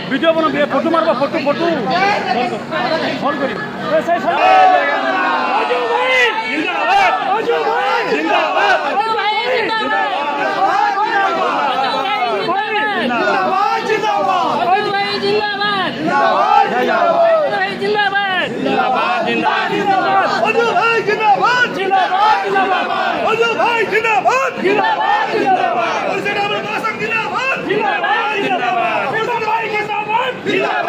video बना photo मारबा photo photo phone करी अजू भाई जिंदाबाद अजू भाई जिंदाबाद अजू भाई जिंदाबाद जिंदाबाद अजू भाई जिंदाबाद जिंदाबाद जिंदाबाद जिंदाबाद अजू भाई जिंदाबाद जिंदाबाद जिंदाबाद अजू भाई जिंदाबाद जिंदाबाद जिंदाबाद जिंदाबाद जिंदाबाद जिंदाबाद